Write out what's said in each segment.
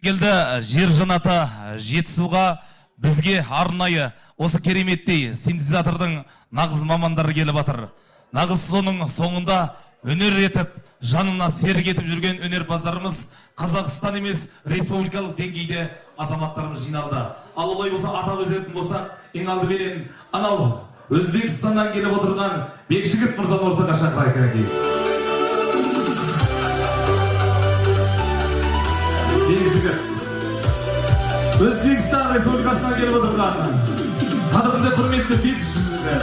Келді жер жанаты Жетісуға бізге арнайы осы кереметтей синтезатордың нағыз мамандары келіп жатыр. Нағыз соның соңында өнер етіп, жанына серік етіп жүрген өнерпаздарымыз Қазақстан емес, республикалық деңгейде азаматтарымыз жиналды. Ал олай болса атап өтетін болсақ, ең алдымен анау Өзбекстаннан келіп отырған Бекжігіт мырзаны ортаға шақырайық әке. Бекжігіт Өзбекстан Республикасынан келіп отырған қадірді құрметті Бекжігіт.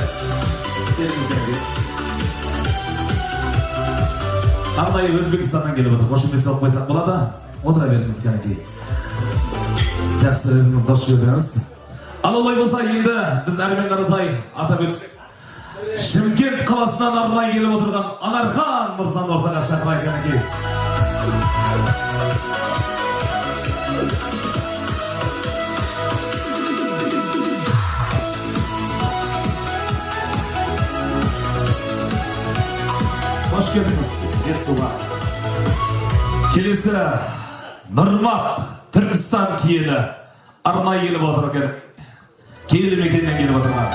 Арнайы Өзбекстаннан келіп отыр. Қошемет салып қойсақ болады. Отыра беріңіз кәнекей. Жақсы, өзіңіз қош келдіңіз. Ал олай болса енді біз әрмен қаратай атап өтсек. Шымкент қаласынан арнайы келіп отырған Анархан мырзаны ортаға шақырайық кәнекей. Қош келдіңіз. Жетісуға. Келесі Нұрмат Түркістан киелі арнайы келіп отыр екен. Киелі мекеннен келіп отырған.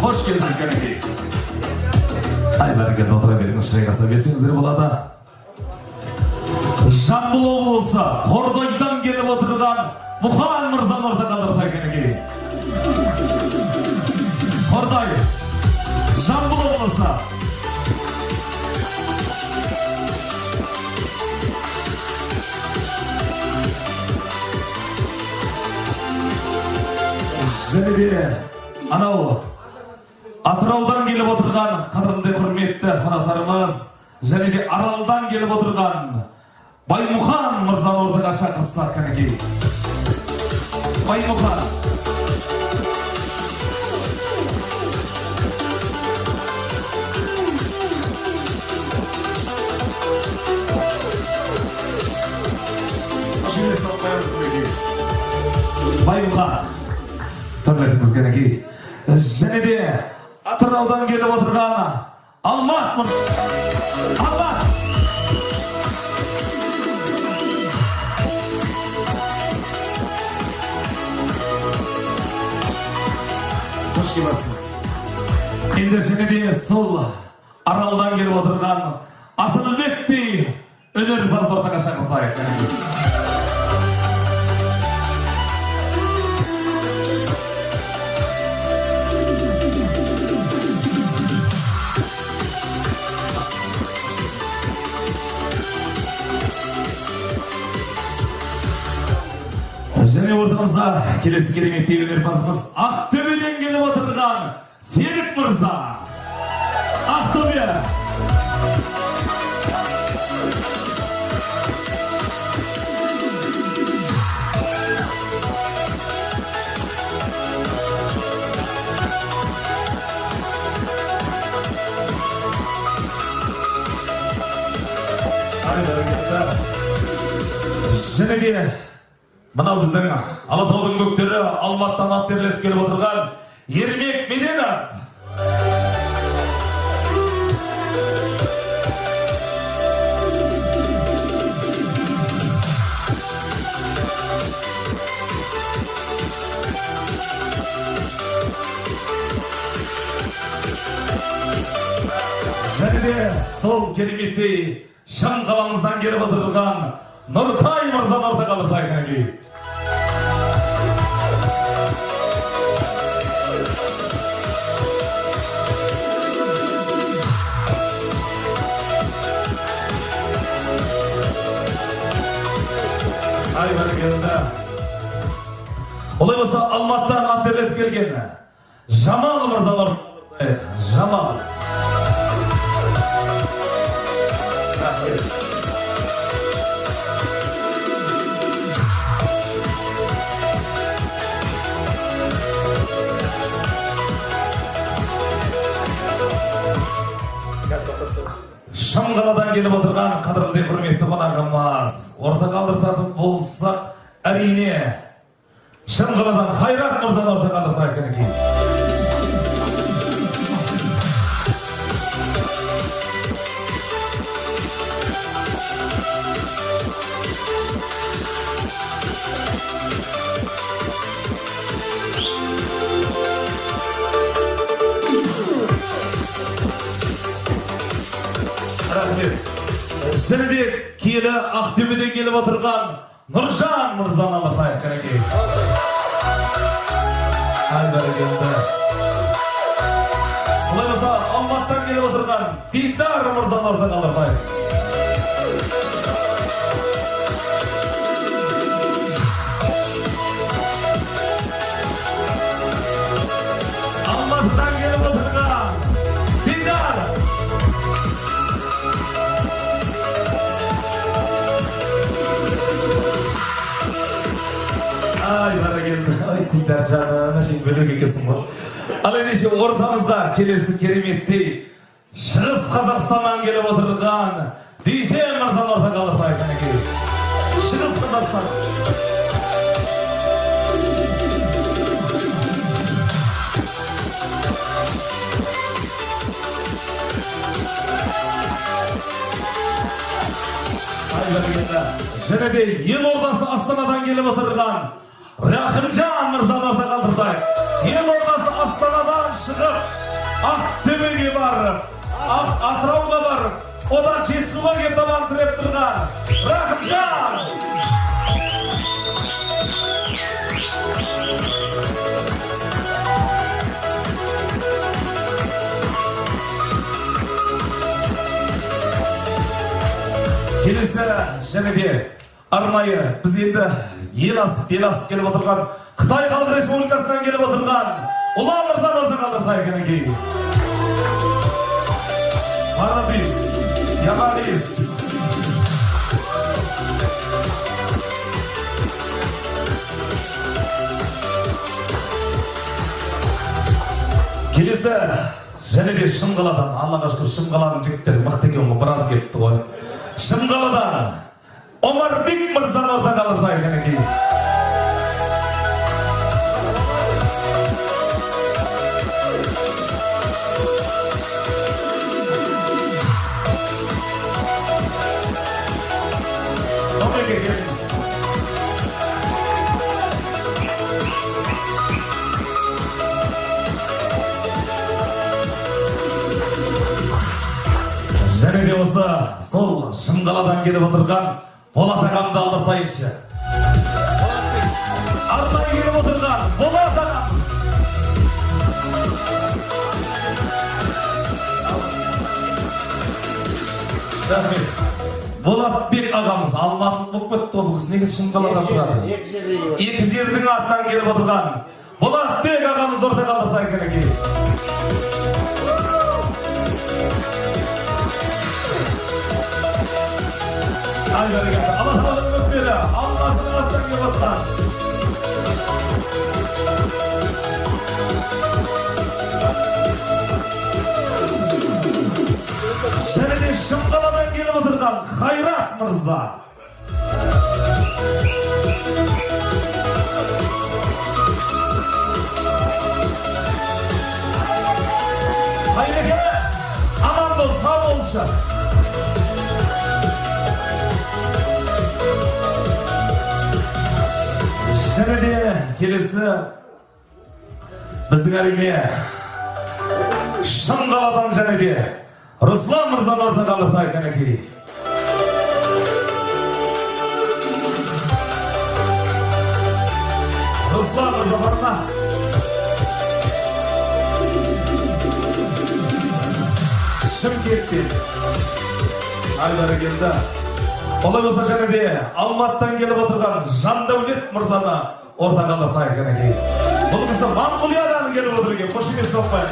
Қош келдіңіз кәнекей. Бәрекелді, отыра беріңіз, шайғаса берсеңіздер болады. Жамбыл облысы Қордайдан келіп отырған Мұхан мырзаны ортаға алдыртайық кәнекей. Қордай, Жамбыл облысы. Және де анау Атыраудан келіп отырған қадірлі құрметті қонақтарымыз, және де Аралдан келіп отырған Баймұхан мырзаны ортаға шақырсақ кәнекей. Баймұхан. Баймұхан. Төрлетіңіз кәнекей. Және де Атыраудан келіп отырған Алмат мырза. Алмат. Қош келесіз. Енді және де сол Аралдан келіп отырған Асылбектей өнерпазды ортаға шақыртайық. Және ортамызда келесі кереметтей өнерпазымыз Ақтөбеден келіп отырған Серік мырза. Ақтөбе. Және де мынау біздің Алатаудың көктері Алматтан ат терлетіп келіп отырған Ермек Меденов. Және де сол кереметтей Шам қаламыздан келіп отырған Нұртай мырзаны ортаға алдыртайық кәнекей. Бәрекелді. Олай болса Алматтан ат терлетіп келген Жамал мырзаны ортаға алдыртайық. Жамал. Шамғаладан келіп отырған қадірлі құрметті қонағымыз. Ортаға алдыртатын болсақ, әрине Шамғаладан Қайрат мырзаны ортаға алдыртайық кәнекей. Және де киелі Ақтөбеден келіп отырған Нұржан мырзаны алатайық кәнекей. Ай бәрекелді. Бұлай болса Алматыдан келіп отырған Дидар мырзаны ортаға алатайық. Алматыдан келіп отырған Дидар. Ай бәрекелді. Ай Дидар жаным, шын бөлек екесің ғой. Ал ендеше ортамызда келесі кереметтей Шығыс Қазақстаннан келіп отырған Дүйсен мырзаны ортаға алатайық кәнекей. Шығыс Қазақстан. Және де Елордасы Астанадан келіп отырған Рахымжан мырзаны ортаға алдыртайық. Елордасы Астанадан шығып, Ақтөбеге барып, Атырауға барып, одан Жетісуға кеп табан тіреп тұрған Рахымжан. Келесі және де арнайы біз енді ел асып келіп отырған Қытай Халық Республикасынан келіп отырған Ұлан мырзаны ортаға алдыртайық кәнекей. Парадис, Ямалис. Келесі және де Шымқаладан, Аллаға шүкір Шымқаланың жігіттері мықты екен ғой, біраз кетті ғой. Шымқаладан Омарбек мырзаны ортаға алдыртайық кәнекей. Және де осы сол Шымқаладан келіп отырған Болат ағамды алдыртайыншы. Арнайы келіп отырған Болат ағамыз. Болатбек ағамыз алматылық болып кетті ғой, бұл кісі неге Шымқаладан тұрады? Екі жердің атынан келіп отырған Болатбек ағамыз ортаға алдыртайық кәнекей. Ай бәрекелді. Алатаудың өкпелі Алматының аттан келіп отырған және де Шымқаладан келіп отырған Қайрат мырза. Қайреке, аман бол, сау болшы. Және де келесі біздің әрине Шымқаладан және де Руслан мырзаны ортаға алдыртайық кәнекей. Руслан мырза барына. Шымкенттен. Ай бәрекелді. Олай болса және де Алматыдан келіп отырған Жандәулет мырзаны ортаға алдыртайық кәнекей. Бұл кісі Монғолиядан келіп отыр екен, қошемет соқпай.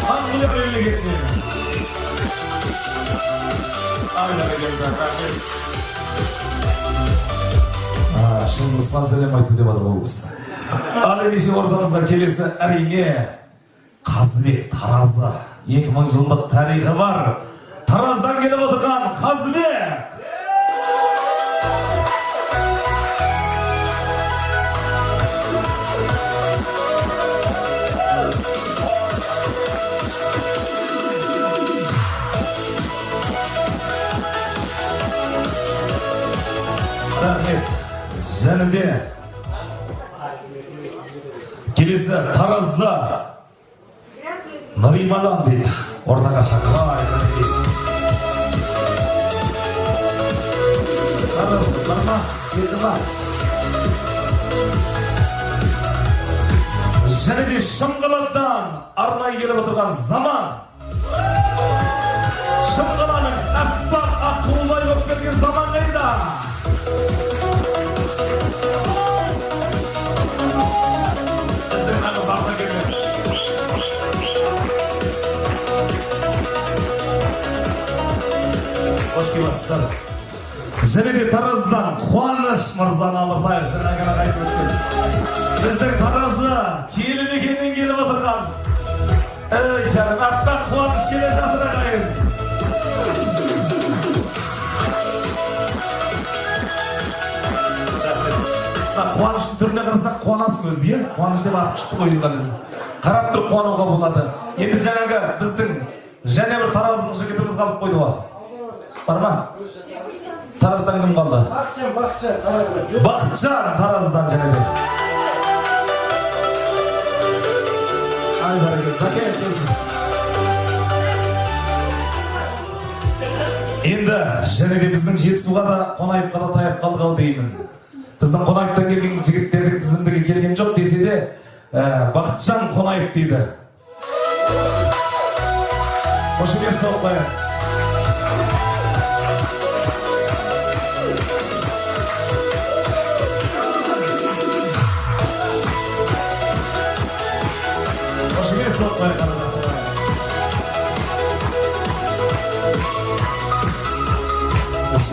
Монғолия мемлекетінен. Ай бәрекелді, рахмет. Шыңғысхан сәлем айтты деп жатыр бұл кісі. Ал ендеше ортамызда келесі әрине Қазыбек Таразы. 2000 жылдық тарихы бар. Тараздан келіп отырған Қазыбек. Және де келесі Таразда Нарималан дейді. Ортаға шақырайық. Barma, yetma. Және де Шымқаладан арнайы келіп отырған заман. Шымқаланың әппақ аққуылай болып келген заман қайда? Біздің нағыз арна келген. Қош келесіздер. Және де Тараздан Қуаныш мырзаны алып жаңа айтып өткен. Біздің Таразы киелі мекеннен келіп отырған. Ей жаным, әппақ Қуаныш келе жатыр ағайын. Қуаныштың түріне қарасақ қуанасың өзі, е? Қуаныш деп атып шықты қойылған өзі. Қарап тұрып қуануға болады. Енді жаңағы біздің және бір Тараздың жігітіміз қалып қойды ғой. Бар ма? Тараздан кім қалды? Бақытжан Тараздан және де. Ай бәрекелді, бәке келіңіз. Енді және де біздің Жетісуға да қонайыпқа да таяп қалдық деймін. Біздің қонайыптан келген жігіттердің тізімдігі келген жоқ десе де Бақытжан қонайып дейді. Қошемет соқпайын.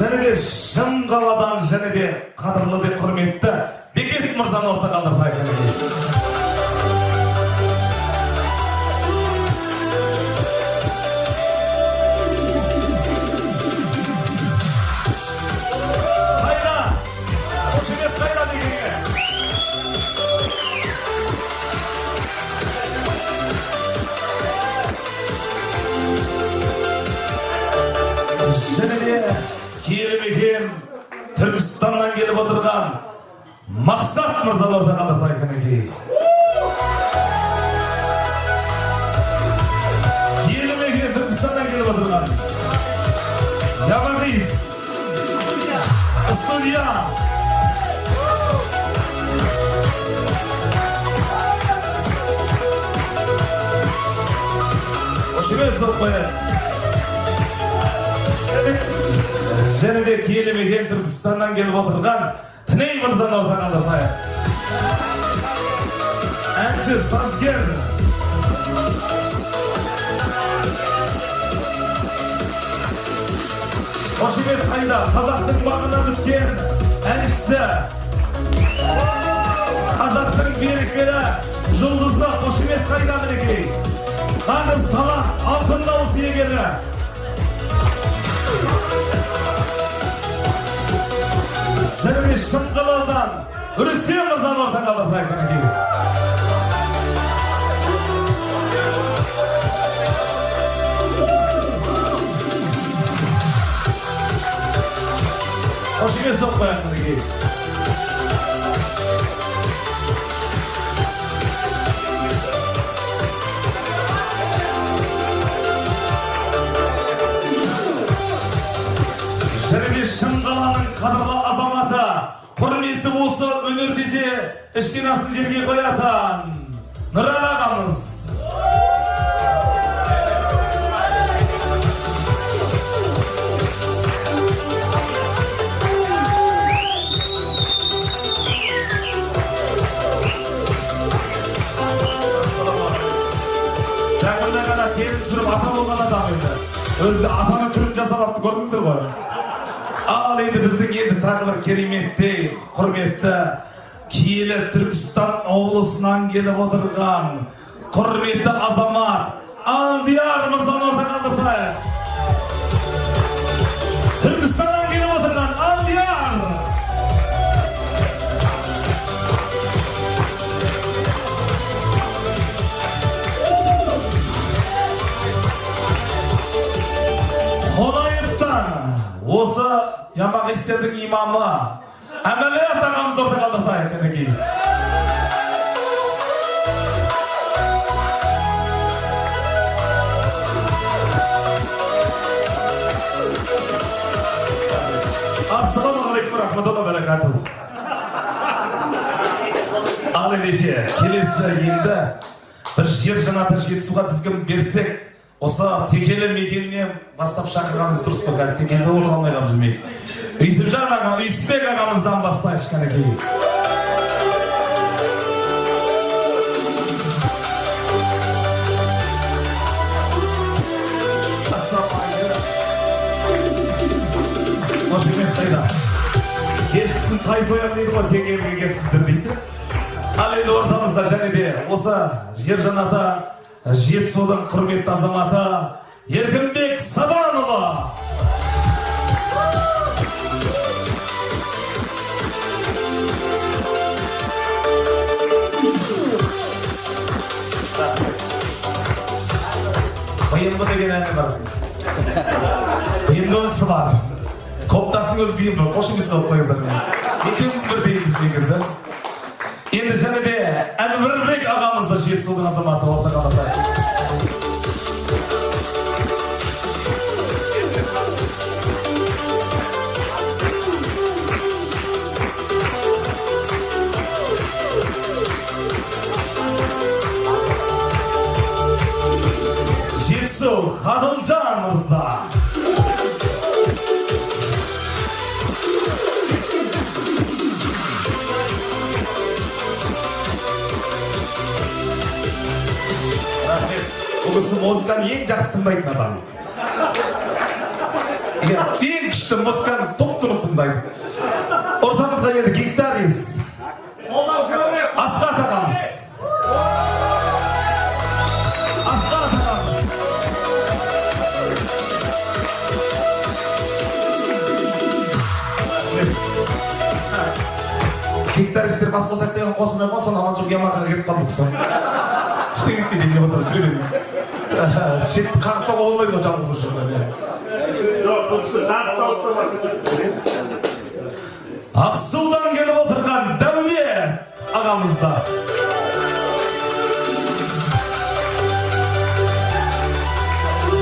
Және де Шымқаладан және де қадірлі де құрметті Бекет мырзаны орта қалдыртайық. Қайда? Қошемет қайда дегенге? Және де киелі мекен Түркістаннан келіп отырған Мақсат мырзаны орта қалдыртайық мінекей. Киелі мекен Түркістаннан келіп отырған Ямағиз студия. Қошемет соқпайын. Және де киелі мекен Түркістаннан келіп отырған Тіней мырзаны орта қалдыртайық. Әнші, сазгер. Қошемет қайда? Қазақтың бағына біткен әншісі. Қазақтың берекелі жұлдызы Қошемет қайда мінекей? Нағыз талант, алтын дауыс иегері. Және де Шымқаладан Рүстем мырзаны орта қалдыртайық мінекей. Қошемет соқпайық мінекей. Және де Шымқаланың қадірлі азаматы, құрметті осы өнер десе ішкен асын жерге қоятын Нұран ағамыз. Жаңында ғана келіп жүріп ата болған адам енді. Өзі атаның түрін жасап апты, көрдіңіздер ғой. Ал енді біздің енді тағы бір кереметтей құрметті киелі Түркістан облысынан келіп отырған құрметті азамат Алдияр мырзаны орта қалдыртайық. Түркістаннан келіп отырған Алдияр. Қонайыптан осы Ямағистердің имамы Әмәлият ағамызды орта қалдыртайық мінекей. Ассаламағалейкум. аты Жетісуға тізгін берсек, осы Текелі мекенінен бастап шақырғанымыз дұрыс па? Қазір Текеліде отыра алмай қалып жүрмейік. Үйсіпжан аға, Үйсіпбек ағамыздан бастайық кәнекей. Қошемет қайда? Кешкісін тай соян дейді ғой, Текеліге келсіздер дейді. Ал енді ортамызда және де осы жер жанаты Жетісудың құрметті азаматы Еркінбек Сабанұлы. Бейінбі деген әні бар. Бейінбісі бар. Коптасын өз бейінбі. Қошемет салып қойыңыздар мен. Екеуміз бір дейміз негізі. Енді және де Әнуарбек ағамызды Жетісудың азаматы ортаға алды. Жетісу Қадылжан мырза. Бұл кісі музыканы ең жақсы тыңдайтын адам. Ең күшті музыканы топ-тұрып тыңдайды. Ортамызда енді гитарист Асқат ағамыз. Асқат ағамыз. Гитаристер бас қосақ деген қосылмай қосын, аман жоқ Ямахаға кетіп қалдық соң. Штеңікке дейін не болса жүре беріңіз. Шетті қағытса болмайды ғой жалғыз бір жүрді. Ақсудан келіп отырған Дәулет ағамызда.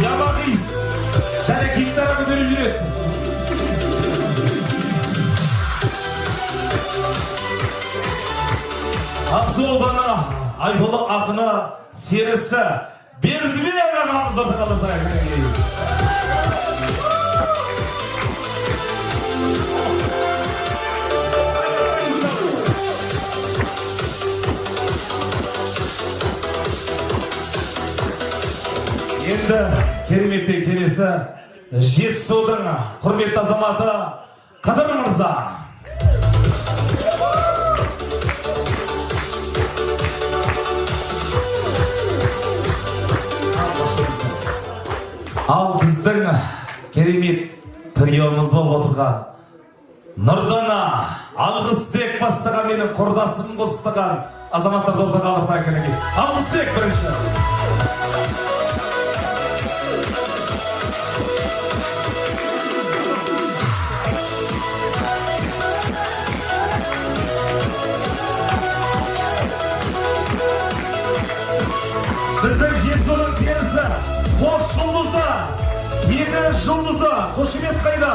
Ямағиз және гитара көтеріп жүреді. Ақсу ауданы айтулы ақыны серісі Бердібек ағамыз ортағалырда. Енді кереметтен келесі Жетісудың құрметті азаматы Қадыр мырза. Ал біздің керемет триомыз болып отырған Нұрдана Алғысбек бастаған менің құрдасым қостаған азаматтарды ортаға алып әкелген. Алғысбек бірінші. Біздің Жетісудың серісі қос жұлдызды, екі жұлдызды, қошемет қайда?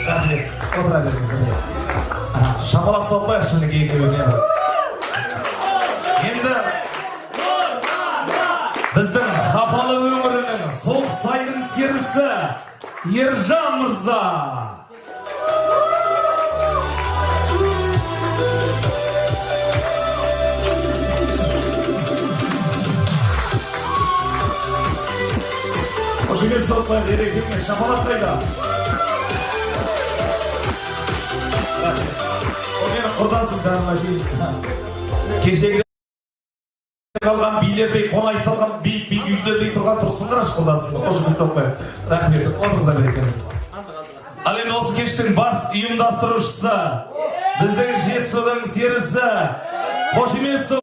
Рахмет, отыра беріңіздер. Шапалақ соқпайық шынығы екеуіне. Енді біздің Қапалы өңірінің соғ сайдың серісі Ержан мырза. Қошемет соқпайық ерекеме, шапалақ қайда? Мен құрдасым жаныма шейін. Кешегі қалған билердей, қонай салған бейік үйлердей тұрған тұрсын қараш құрдасым. Қошемет соқпайық. Рахмет, орныңызға берекен. Ал енді осы кештің бас ұйымдастырушысы біздің Жетісудың серісі Қошемет соқпайық.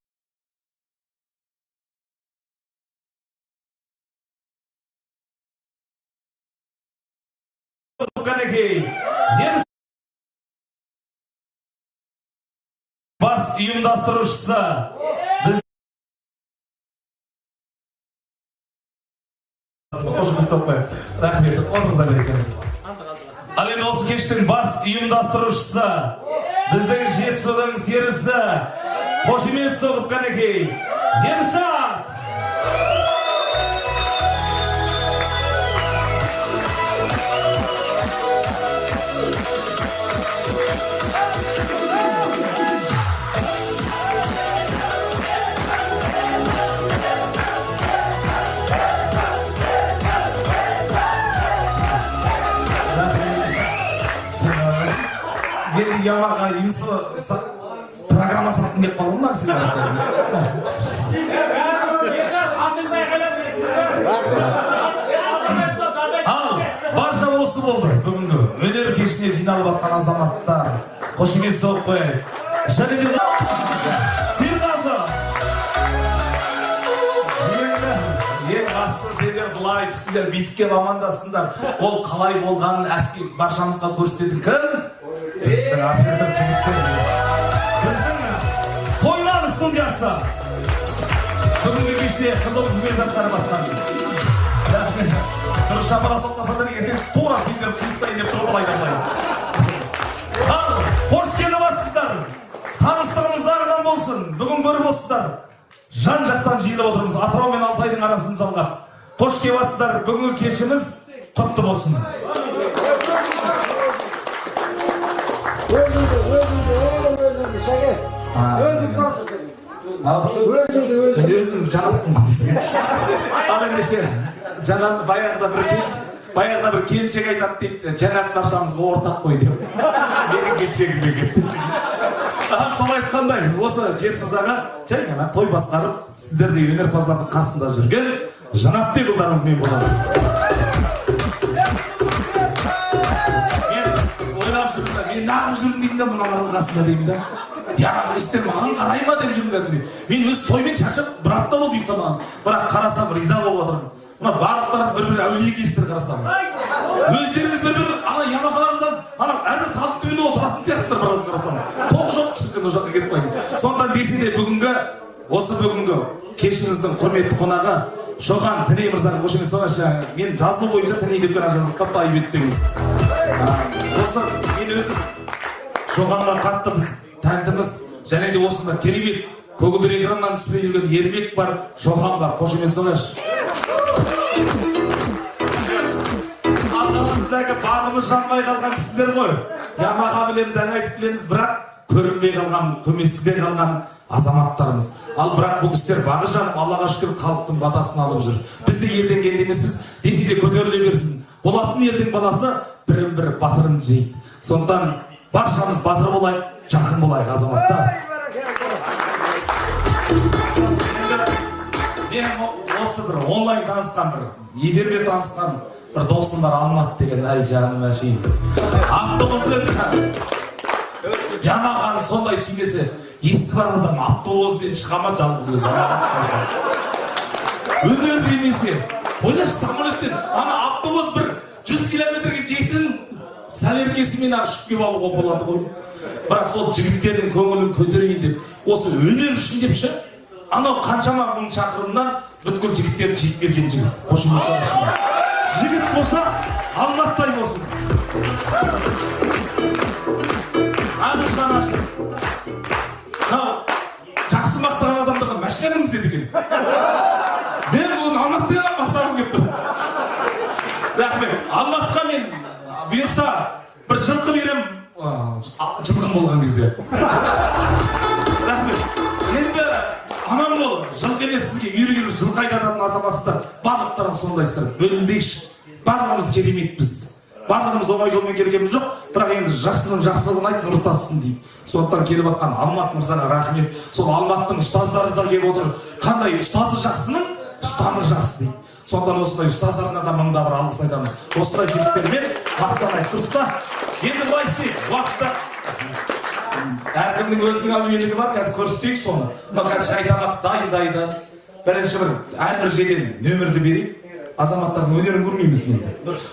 Бас ұйымдастырушысы біз Қошемет соқпайық. Рахмет, орныңызға берекен. Ал енді осы кештің бас ұйымдастырушысы біздің Жетісудың серісі Қошемет соғып қанекей. Ершат! Енді Ямаға инсы программа сатын деп қалуым да сен барша осы болды бүгінгі өнер кешіне жиналып жатқан азаматтар қошемет соғып қояйық. Серғазы ең басты сендер былай түстіңдер, бүйтіп амандасыңдар. Ол қалай болғанын әскер баршамызға көрсетеді. Кім? Біздің оператор жігіттер. Біздің тойлан студиясы. Бүгінгі кеште қызыл қызметтер батқан. Бір шапыра соқтасадар егер тура сендер қылықтайын деп жобалайды алайын. Қош келіп атсыздар. Таныстығымыз арған болсын. Бүгін көріп отырсыздар. Жан жақтан жиылып отырмыз. Атырау мен Алтайдың арасын жалғап. Қош келіп атсыздар. Бүгінгі кешіміз құтты болсын. Өзім жанаттым ал ендеше жанат баяғыда бір келіншек айтады дейді, жанат баршамызға ортақ қой деп. Менің келіншегіме келіп десең. Сол айтқандай осы Жетісудағы жай ғана той басқарып сіздердей өнерпаздардың қасында жүрген Жанатбек ұлдарыңызбен болады. Мен нағып жүрмін деймін да, мыналардың қасында деймін да. Яғағы істер маған қарай ма деп жүрмін кәдімгі. Мен өз тоймен шашып, бір апта болды ұйықтамаған. Бірақ қарасам, риза болып отырмын. Мына барлықтарыңыз бір-бір әулие кейістер қарасам. Өздеріңіз бір-бір ана ямақаларыңыздан әрбір талық түбінде отыратын сияқтыр біраз қарасам. Тоқ жоқ шіркін о жаққа кетіп қойын. Сондықтан десе де осы бүгінгі кешіңіздің құрметті қонағы Шоған Тіней мырзаға қошемет соғайыншы. Мен жазылу бойынша Тіней деп жазылып қапты айып еттіңіз. Осы мен өзім Шоғанға қатты біз тәнтіміз, және де осында керемет көгілдір экраннан түспей жүрген Ермек бар, Шоған бар, қошемет соғайыншы. Арқаларымыздағы бағымыз жанбай қалған кісілер ғой. Ямаға білеміз, ән айтып білеміз, бірақ көрінбей қалған, көмескіде қалған азаматтарымыз. Ал бірақ бұл кісілер бағы жанып, Аллаға шүкір халықтың батасын алып жүр. Біз де елден келген емеспіз, десе де көтеріле берсін. Болатын елдің баласы бірін-бірі батырын жейді. Сондықтан баршамыз батыр болайық, жақын болайық азаматтар. Мен осы бір онлайн танысқан, бір эфирде танысқан бір досым бар, Алмат деген, әй жаным әшейін. Автобус өтті. Ямағаны сондай сүймесе, есі бар адам автобуспен шығама жалғыз өзі. Өнер демесе, ойлашы самолеттен, ана автобус бір 100 километрге жетін сәлеркесімен ұшып кеп алуға болады ғой. Бірақ сол жігіттердің көңілін көтерейін деп, осы өнер үшін деп ше, анау қаншама мың шақырымнан бүткіл жігіттерді жиып келген жігіт. Қошемет соғайыншы. Жігіт болса, Алматтай болсын. Нағыз жанашыр. Жақсы мақтаған адамдарға машина мінгізеді екен. Мен бүгін Алматтайға мақтағым келіп тұр. Рахмет. Алматқа мен бұйырса бір жылқы берем, жылқым болған кезде. Рахмет. Енді анам бол, жылқы емес сізге үйрегелі жылқы айдататын азаматсыздар. Барлықтарың сондайсыздар. Бөлінбейікші. Барлығымыз кереметпіз. Барлығымыз оңай жолмен келгеніміз жоқ, бірақ енді жақсының жақсылығын айт, нұр тассын дейді. Сондықтан келіп жатқан Алмат мырзаға рахмет. Сол Алматтың ұстаздары да келіп отыр. Қандай ұстазы жақсының, ұстамы жақсы дейді. Сондықтан осындай ұстаздарына да мыңда бір алғыс айтамыз. Осындай жігіттермен мақтанайық, дұрыс па? Енді былай істейік, уақытта әркімнің өзінің әулиелігі бар, қазір көрсетейік соны. Мына қазір шайтамақ дайындайды. Бірінші бір әрбір жерден нөмірді берейік. Азаматтардың өнерін көрмейміз мен.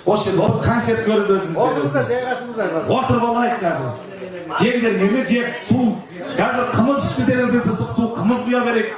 Осы жерде концерт көріп өзіңіз. Отырып алайық қазір. Жеңдер неме жеп, су. Қазір қымыз ішкідеріңіз есе су қымыз құя берейік.